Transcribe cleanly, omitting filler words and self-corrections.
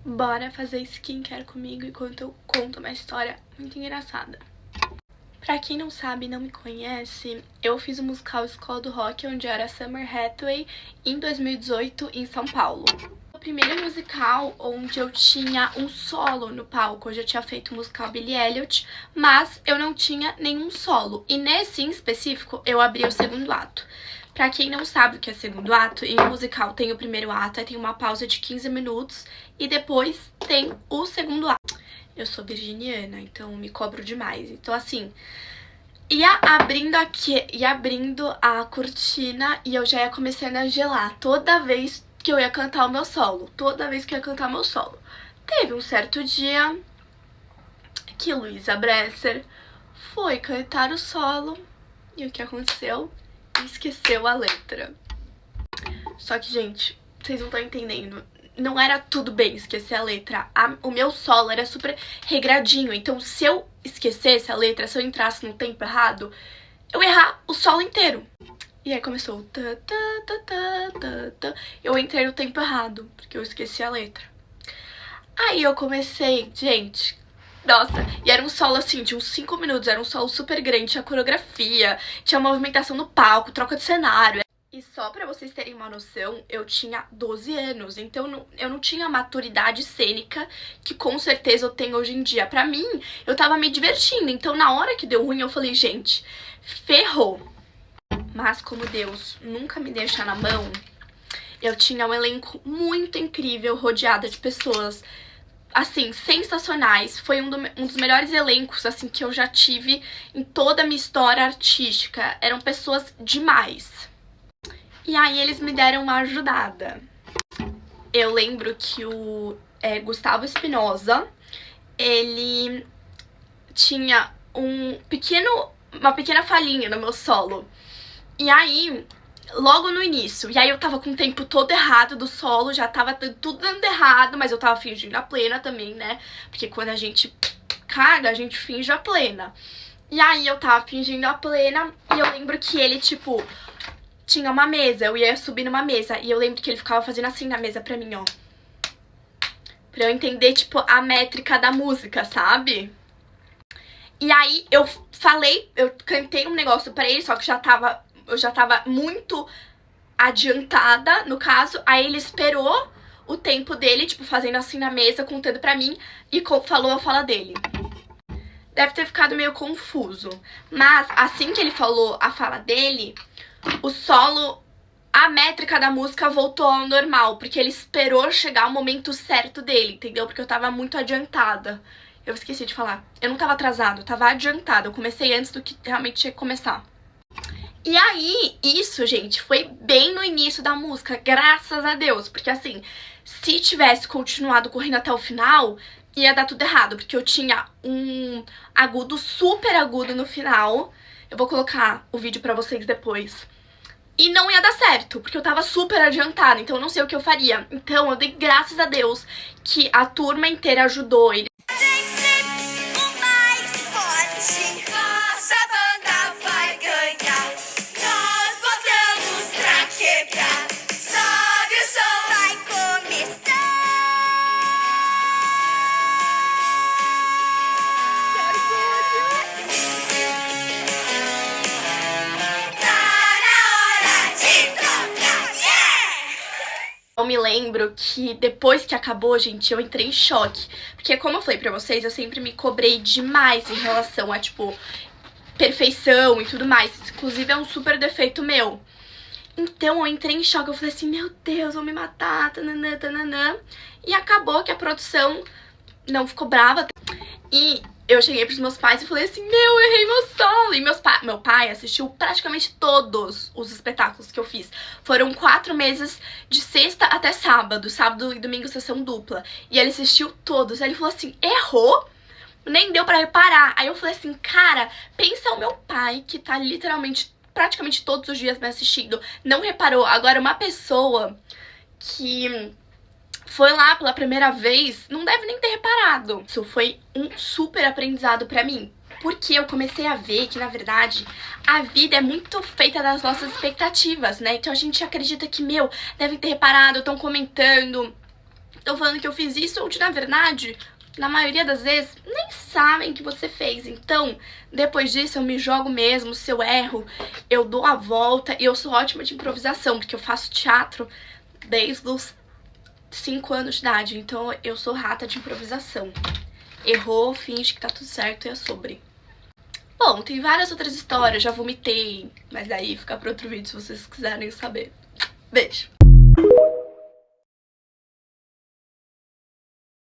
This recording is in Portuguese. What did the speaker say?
Bora fazer skincare comigo enquanto eu conto uma história muito engraçada. Pra quem não sabe e não me conhece, eu fiz o musical Escola do Rock, onde eu era Summer Hathaway, em 2018, em São Paulo. O primeiro musical onde eu tinha um solo no palco. Eu já tinha feito o musical Billy Elliot, mas eu não tinha nenhum solo. E nesse em específico, eu abri o segundo ato. Pra quem não sabe o que é segundo ato, em um musical tem o primeiro ato, aí tem uma pausa de 15 minutos e depois tem o segundo ato. Eu sou virginiana, então me cobro demais. Então, assim, ia abrindo a cortina e eu já ia começando a gelar toda vez que eu ia cantar o meu solo. Teve um certo dia que Luísa Bresser foi cantar o solo e o que aconteceu? Esqueceu a letra. Só que, gente, vocês não estão entendendo. Não era tudo bem esquecer a letra. O meu solo era super regradinho. Então, se eu esquecesse a letra, se eu entrasse no tempo errado, eu ia errar o solo inteiro. E aí começou o eu entrei no tempo errado, porque eu esqueci a letra. Aí eu comecei, gente... Nossa, e era um solo assim, de uns 5 minutos, era um solo super grande, tinha coreografia, tinha movimentação no palco, troca de cenário. E só pra vocês terem uma noção, eu tinha 12 anos, então eu não tinha a maturidade cênica que com certeza eu tenho hoje em dia. Pra mim, eu tava me divertindo, então na hora que deu ruim eu falei, gente, ferrou. Mas como Deus nunca me deixa na mão, eu tinha um elenco muito incrível, rodeada de pessoas assim, sensacionais. Foi um dos melhores elencos, assim, que eu já tive em toda a minha história artística. Eram pessoas demais. E aí eles me deram uma ajudada. Eu lembro que o Gustavo Espinosa, ele tinha uma pequena falhinha no meu solo. E aí... logo no início, e aí eu tava com o tempo todo errado do solo, já tava tudo dando errado, mas eu tava fingindo a plena também, né? Porque quando a gente caga, a gente finge a plena. E aí eu tava fingindo a plena, e eu lembro que ele, tipo, tinha uma mesa, eu ia subir numa mesa, e eu lembro que ele ficava fazendo assim na mesa pra mim, ó. Pra eu entender, tipo, a métrica da música, sabe? E aí eu cantei um negócio pra ele, só que eu já tava muito adiantada, no caso. Aí ele esperou o tempo dele, tipo, fazendo assim na mesa, contando pra mim, e falou a fala dele. Deve ter ficado meio confuso. Mas, assim que ele falou a fala dele, o solo, a métrica da música voltou ao normal, porque ele esperou chegar o momento certo dele, entendeu? Porque eu tava muito adiantada. Eu esqueci de falar. Eu não tava atrasada, eu tava adiantada. Eu comecei antes do que realmente tinha que começar. E aí, isso, gente, foi bem no início da música, graças a Deus. Porque, assim, se tivesse continuado correndo até o final, ia dar tudo errado. Porque eu tinha um agudo, super agudo no final. Eu vou colocar o vídeo pra vocês depois. E não ia dar certo, porque eu tava super adiantada, então eu não sei o que eu faria. Então eu dei graças a Deus que a turma inteira ajudou ele. Eu me lembro que depois que acabou, gente, eu entrei em choque. Porque, como eu falei pra vocês, eu sempre me cobrei demais em relação a, tipo, perfeição e tudo mais. Inclusive, é um super defeito meu. Então, eu entrei em choque. Eu falei assim, meu Deus, vão me matar, tananã, tananã. E acabou que a produção não ficou brava. E eu cheguei pros meus pais e falei assim, eu errei meu solo. E meu pai assistiu praticamente todos os espetáculos que eu fiz. Foram 4 meses de sexta até sábado. Sábado e domingo, sessão dupla. E ele assistiu todos. Aí ele falou assim, errou? Nem deu pra reparar. Aí eu falei assim, cara, pensa o meu pai que tá literalmente, praticamente todos os dias me assistindo, não reparou. Agora uma pessoa que foi lá pela primeira vez, não deve nem ter reparado. Isso foi um super aprendizado pra mim. Porque eu comecei a ver que, na verdade, a vida é muito feita das nossas expectativas, né? Então a gente acredita que, devem ter reparado, estão comentando, estão falando que eu fiz isso, ou de, na verdade, na maioria das vezes, nem sabem que você fez. Então, depois disso, eu me jogo mesmo. Se eu erro, eu dou a volta. E eu sou ótima de improvisação, porque eu faço teatro desde os 5 anos de idade. Então, eu sou rata de improvisação. Errou, finge que tá tudo certo e é sobre. Bom, tem várias outras histórias, já vomitei, mas daí fica pra outro vídeo se vocês quiserem saber. Beijo!